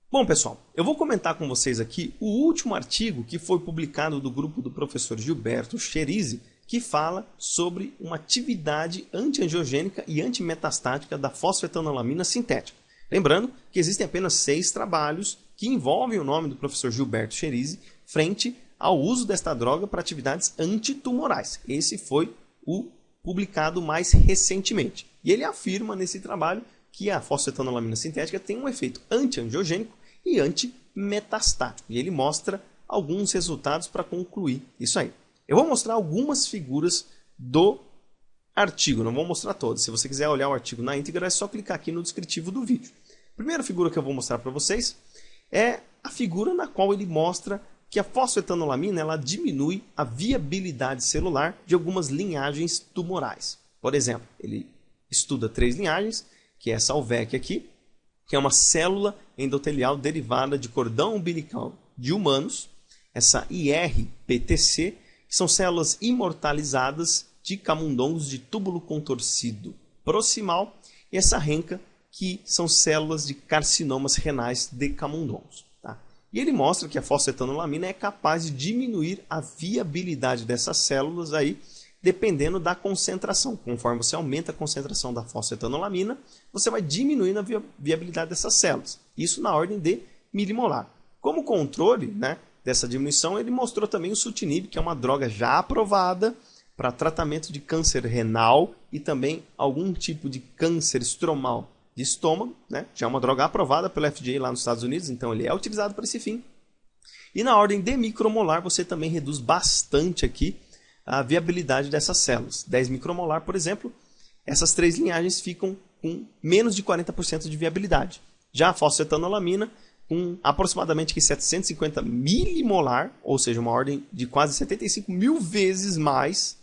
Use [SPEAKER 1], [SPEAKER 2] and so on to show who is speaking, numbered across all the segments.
[SPEAKER 1] Bom, pessoal, eu vou comentar com vocês aqui o último artigo que foi publicado do grupo do professor Gilberto Cherizzi, que fala sobre uma atividade antiangiogênica e antimetastática da fosfetanolamina sintética. Lembrando que existem apenas 6 trabalhos que envolvem o nome do professor Gilberto Cherizzi frente ao uso desta droga para atividades antitumorais. Esse foi o publicado mais recentemente. E ele afirma nesse trabalho que a fosfetanolamina sintética tem um efeito antiangiogênico e antimetastático. E ele mostra alguns resultados para concluir isso aí. Eu vou mostrar algumas figuras do artigo, não vou mostrar todas. Se você quiser olhar o artigo na íntegra, é só clicar aqui no descritivo do vídeo. A primeira figura que eu vou mostrar para vocês é a figura na qual ele mostra que a fosfetanolamina ela diminui a viabilidade celular de algumas linhagens tumorais. Por exemplo, ele estuda 3 linhagens, que é essa UVEC aqui, que é uma célula endotelial derivada de cordão umbilical de humanos, essa IRPTC, que são células imortalizadas de camundongos de túbulo contorcido proximal, e essa renca, que são células de carcinomas renais de camundongos. Tá? E ele mostra que a fosfetanolamina é capaz de diminuir a viabilidade dessas células aí, dependendo da concentração. Conforme você aumenta a concentração da fosfetanolamina, você vai diminuindo a viabilidade dessas células. Isso na ordem de milimolar. Como controle, né, dessa diminuição, ele mostrou também o sutinib, que é uma droga já aprovada para tratamento de câncer renal e também algum tipo de câncer estromal de estômago, né? Já é uma droga aprovada pelo FDA lá nos Estados Unidos, então ele é utilizado para esse fim. E na ordem de micromolar, você também reduz bastante aqui a viabilidade dessas células. 10 micromolar, por exemplo, essas 3 linhagens ficam com menos de 40% de viabilidade. Já a fosfetanolamina, com aproximadamente 750 milimolar, ou seja, uma ordem de quase 75 mil vezes mais,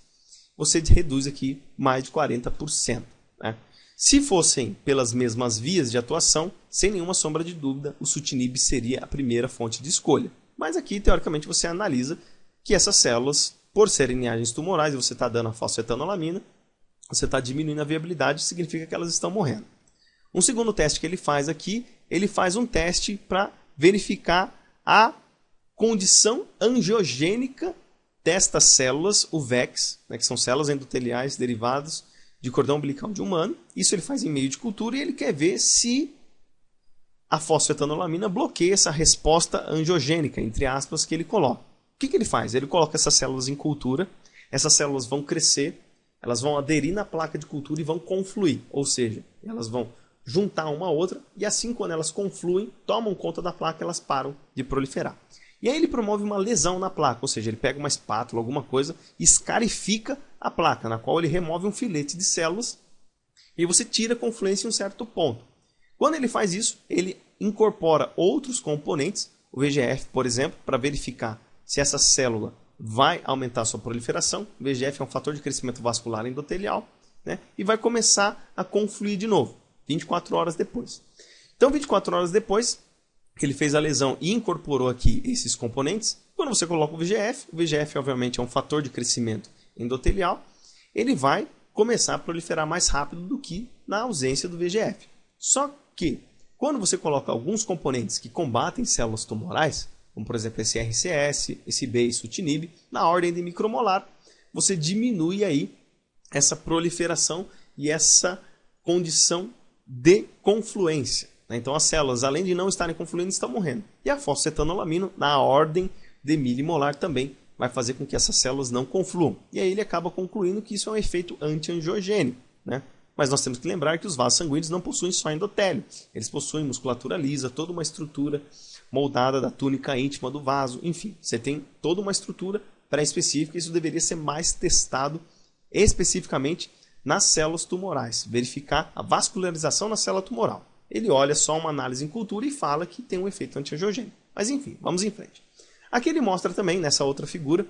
[SPEAKER 1] você reduz aqui mais de 40%. Né? Se fossem pelas mesmas vias de atuação, sem nenhuma sombra de dúvida, o sutinib seria a primeira fonte de escolha. Mas aqui, teoricamente, você analisa que essas células, por serem linhagens tumorais e você está dando a fosfetanolamina, você está diminuindo a viabilidade, significa que elas estão morrendo. Um segundo teste que ele faz aqui, ele faz um teste para verificar a condição angiogênica destas células, UVECs, né, que são células endoteliais derivadas de cordão umbilical de humano. Isso ele faz em meio de cultura e ele quer ver se a fosfetanolamina bloqueia essa resposta angiogênica, entre aspas, que ele coloca. O que ele faz? Ele coloca essas células em cultura, essas células vão crescer, elas vão aderir na placa de cultura e vão confluir, ou seja, elas vão juntar uma a outra e assim quando elas confluem, tomam conta da placa, elas param de proliferar. E aí ele promove uma lesão na placa, ou seja, ele pega uma espátula, alguma coisa, e escarifica a placa, na qual ele remove um filete de células e você tira a confluência em um certo ponto. Quando ele faz isso, ele incorpora outros componentes, o VEGF, por exemplo, para verificar se essa célula vai aumentar sua proliferação. O VEGF é um fator de crescimento vascular endotelial, né? E vai começar a confluir de novo, 24 horas depois. Então, 24 horas depois que ele fez a lesão e incorporou aqui esses componentes, quando você coloca o VEGF obviamente é um fator de crescimento endotelial, ele vai começar a proliferar mais rápido do que na ausência do VEGF. Só que, quando você coloca alguns componentes que combatem células tumorais, como por exemplo esse RCS, esse B e sutinib, na ordem de micromolar, você diminui aí essa proliferação e essa condição de confluência. Então as células, além de não estarem confluindo, estão morrendo. E a fosfetanolamina, na ordem de milimolar, também vai fazer com que essas células não confluam. E aí ele acaba concluindo que isso é um efeito antiangiogênico, né? Mas nós temos que lembrar que os vasos sanguíneos não possuem só endotélio. Eles possuem musculatura lisa, toda uma estrutura moldada da túnica íntima do vaso. Enfim, você tem toda uma estrutura pré-específica. Isso deveria ser mais testado especificamente nas células tumorais. Verificar a vascularização na célula tumoral. Ele olha só uma análise em cultura e fala que tem um efeito antiangiogênico. Mas enfim, vamos em frente. Aqui ele mostra também, nessa outra figura,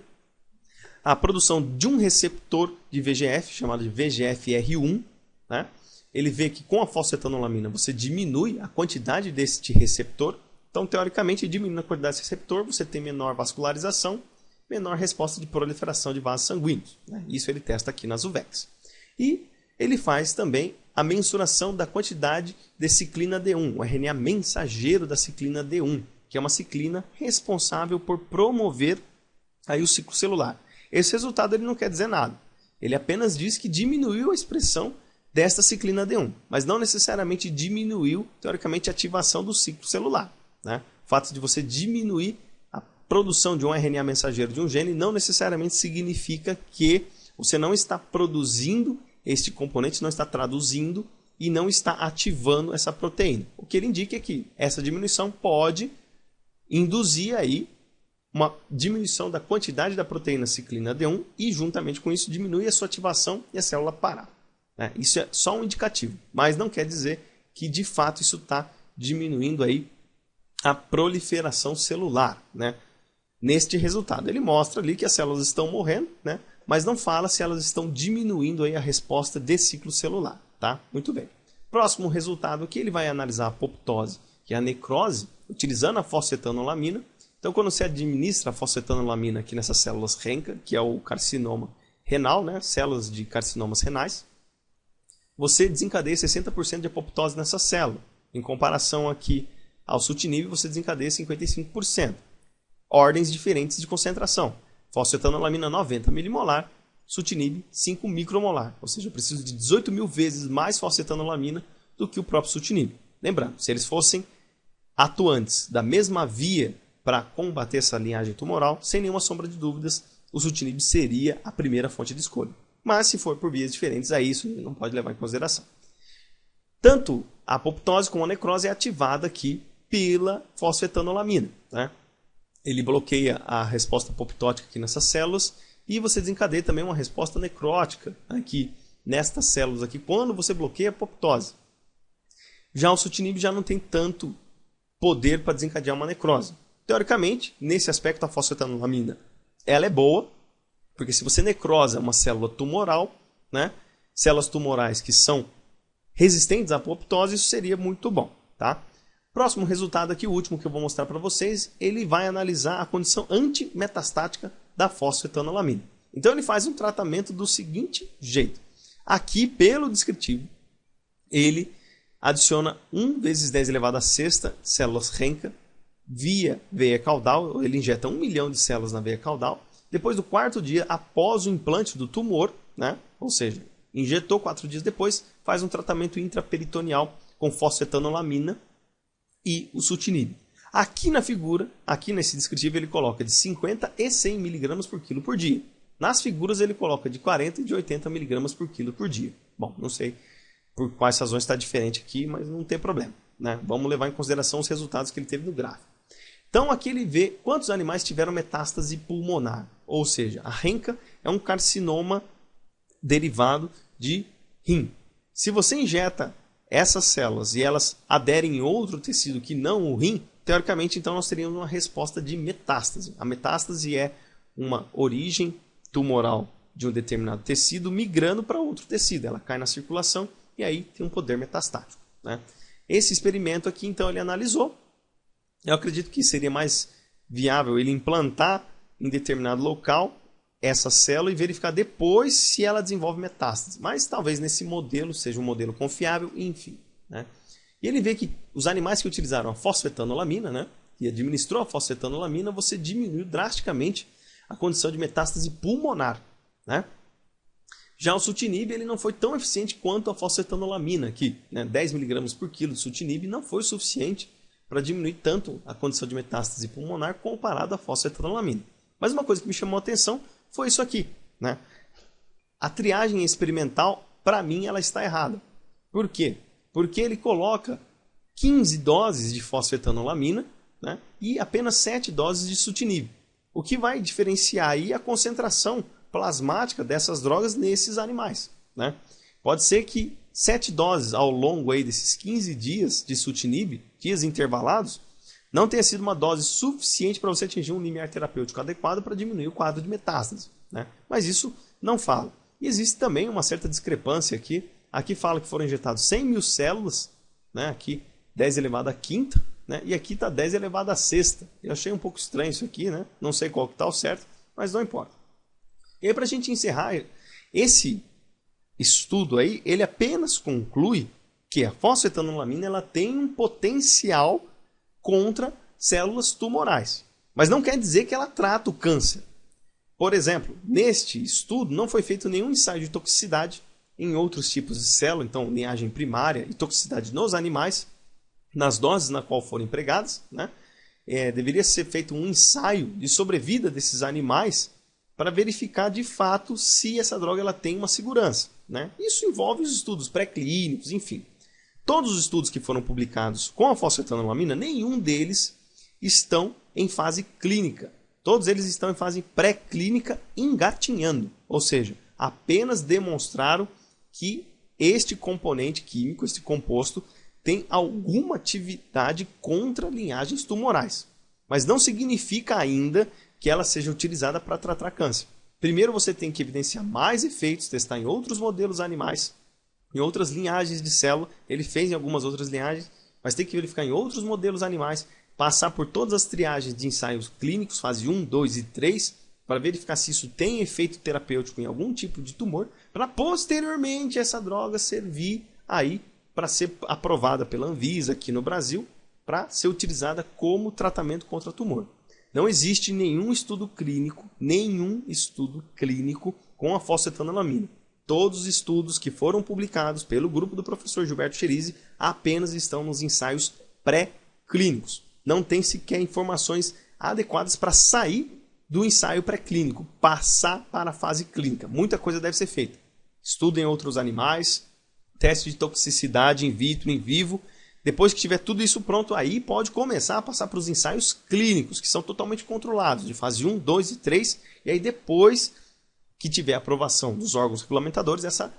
[SPEAKER 1] a produção de um receptor de VEGF, chamado de VEGFR1. Né? Ele vê que com a fosfetanolamina você diminui a quantidade deste receptor. Então, teoricamente, diminuindo a quantidade desse receptor, você tem menor vascularização, menor resposta de proliferação de vasos sanguíneos. Né? Isso ele testa aqui nas UVECs. E ele faz também a mensuração da quantidade de ciclina D1, o RNA mensageiro da ciclina D1, que é uma ciclina responsável por promover aí o ciclo celular. Esse resultado ele não quer dizer nada. Ele apenas diz que diminuiu a expressão desta ciclina D1, mas não necessariamente diminuiu, teoricamente, a ativação do ciclo celular, né? O fato de você diminuir a produção de um RNA mensageiro de um gene não necessariamente significa que você não está produzindo este componente, não está traduzindo e não está ativando essa proteína. O que ele indica é que essa diminuição pode induzir aí uma diminuição da quantidade da proteína ciclina D1 e, juntamente com isso, diminui a sua ativação e a célula parar. Isso é só um indicativo, mas não quer dizer que, de fato, isso está diminuindo aí a proliferação celular, né? Neste resultado, ele mostra ali que as células estão morrendo, né? Mas não fala se elas estão diminuindo aí a resposta de ciclo celular, tá? Muito bem. Próximo resultado aqui, ele vai analisar a apoptose, que é a necrose, utilizando a fosfetanolamina. Então, quando você administra a fosfetanolamina aqui nessas células renca, que é o carcinoma renal, né? Células de carcinomas renais, você desencadeia 60% de apoptose nessa célula. Em comparação aqui ao sutinib, você desencadeia 55%. Ordens diferentes de concentração. Fosfetanolamina 90 milimolar, sutinib 5 micromolar. Ou seja, eu preciso de 18 mil vezes mais fosfetanolamina do que o próprio sutinib. Lembrando, se eles fossem atuantes da mesma via para combater essa linhagem tumoral, sem nenhuma sombra de dúvidas, o sutinib seria a primeira fonte de escolha. Mas se for por vias diferentes, aí isso não pode levar em consideração. Tanto a apoptose como a necrose é ativada aqui pela fosfetanolamina, né? Ele bloqueia a resposta apoptótica aqui nessas células e você desencadeia também uma resposta necrótica aqui nestas células aqui quando você bloqueia a apoptose. Já o sutinib já não tem tanto poder para desencadear uma necrose. Teoricamente, nesse aspecto, a fosfetanolamina ela é boa, porque se você necrosa uma célula tumoral, né, células tumorais que são resistentes à apoptose, isso seria muito bom, tá? Próximo resultado aqui, o último que eu vou mostrar para vocês, ele vai analisar a condição antimetastática da fosfetanolamina. Então ele faz um tratamento do seguinte jeito. Aqui, pelo descritivo, ele adiciona 1 vezes 10 elevado a sexta células renca via veia caudal. Ele injeta 1 milhão de células na veia caudal. Depois do 4º dia, após o implante do tumor, né? Ou seja, injetou 4 dias depois, faz um tratamento intraperitoneal com fosfetanolamina e o sutinib. Aqui na figura, aqui nesse descritivo, ele coloca de 50 e 100 mg por quilo por dia. Nas figuras ele coloca de 40 e de 80 mg por quilo por dia. Bom, não sei por quais razões está diferente aqui, mas não tem problema, né? Vamos levar em consideração os resultados que ele teve no gráfico. Então aqui ele vê quantos animais tiveram metástase pulmonar. Ou seja, a renca é um carcinoma derivado de rim. Se você injeta essas células e elas aderem em outro tecido que não o rim, teoricamente então nós teríamos uma resposta de metástase. A metástase é uma origem tumoral de um determinado tecido migrando para outro tecido. Ela cai na circulação e aí tem um poder metastático, né? Esse experimento aqui então ele analisou. Eu acredito que seria mais viável ele implantar em determinado local essa célula e verificar depois se ela desenvolve metástase. Mas talvez nesse modelo seja um modelo confiável, enfim, né? E ele vê que os animais que utilizaram a fosfetanolamina, né, e administrou a fosfetanolamina, você diminuiu drasticamente a condição de metástase pulmonar, né? Já o sutinib ele não foi tão eficiente quanto a fosfetanolamina aqui, né? 10 mg por quilo de sutinib não foi o suficiente para diminuir tanto a condição de metástase pulmonar comparado à fosfetanolamina. Mas uma coisa que me chamou a atenção foi isso aqui, né? A triagem experimental, para mim, ela está errada. Por quê? Porque ele coloca 15 doses de fosfetanolamina, né, e apenas 7 doses de sutinib. O que vai diferenciar aí a concentração plasmática dessas drogas nesses animais, né? Pode ser que 7 doses ao longo aí desses 15 dias de sutinib, dias intervalados, não tenha sido uma dose suficiente para você atingir um limiar terapêutico adequado para diminuir o quadro de metástase, né? Mas isso não fala. E existe também uma certa discrepância aqui. Aqui fala que foram injetados 100 mil células, né? Aqui 10 elevado à quinta, né? E aqui está 10 elevado à sexta. Eu achei um pouco estranho isso aqui, né? Não sei qual que está o certo, mas não importa. E aí, para a gente encerrar esse estudo aí, ele apenas conclui que a fosfetanolamina ela tem um potencial contra células tumorais. Mas não quer dizer que ela trata o câncer. Por exemplo, neste estudo não foi feito nenhum ensaio de toxicidade em outros tipos de célula, então linhagem primária e toxicidade nos animais, nas doses na qual foram empregadas, né? Deveria ser feito um ensaio de sobrevida desses animais para verificar de fato se essa droga ela tem uma segurança, né? Isso envolve os estudos pré-clínicos, enfim. Todos os estudos que foram publicados com a fosfetanolamina, nenhum deles estão em fase clínica. Todos eles estão em fase pré-clínica engatinhando, ou seja, apenas demonstraram que este componente químico, este composto, tem alguma atividade contra linhagens tumorais. Mas não significa ainda que ela seja utilizada para tratar câncer. Primeiro você tem que evidenciar mais efeitos, testar em outros modelos animais, em outras linhagens de célula. Ele fez em algumas outras linhagens, mas tem que verificar em outros modelos animais, passar por todas as triagens de ensaios clínicos, fase 1, 2 e 3, para verificar se isso tem efeito terapêutico em algum tipo de tumor, para posteriormente essa droga servir aí para ser aprovada pela Anvisa aqui no Brasil, para ser utilizada como tratamento contra tumor. Não existe nenhum estudo clínico com a fosfetanolamina. Todos os estudos que foram publicados pelo grupo do professor Gilberto Cherizi apenas estão nos ensaios pré-clínicos. Não tem sequer informações adequadas para sair do ensaio pré-clínico, passar para a fase clínica. Muita coisa deve ser feita. Estudo em outros animais, teste de toxicidade in vitro, em vivo. Depois que tiver tudo isso pronto, aí pode começar a passar para os ensaios clínicos, que são totalmente controlados, de fase 1, 2 e 3. E aí depois que tiver a aprovação dos órgãos regulamentadores, essa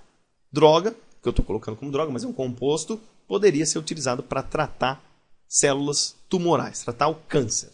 [SPEAKER 1] droga, que eu estou colocando como droga, mas é um composto, poderia ser utilizado para tratar células tumorais, tratar o câncer.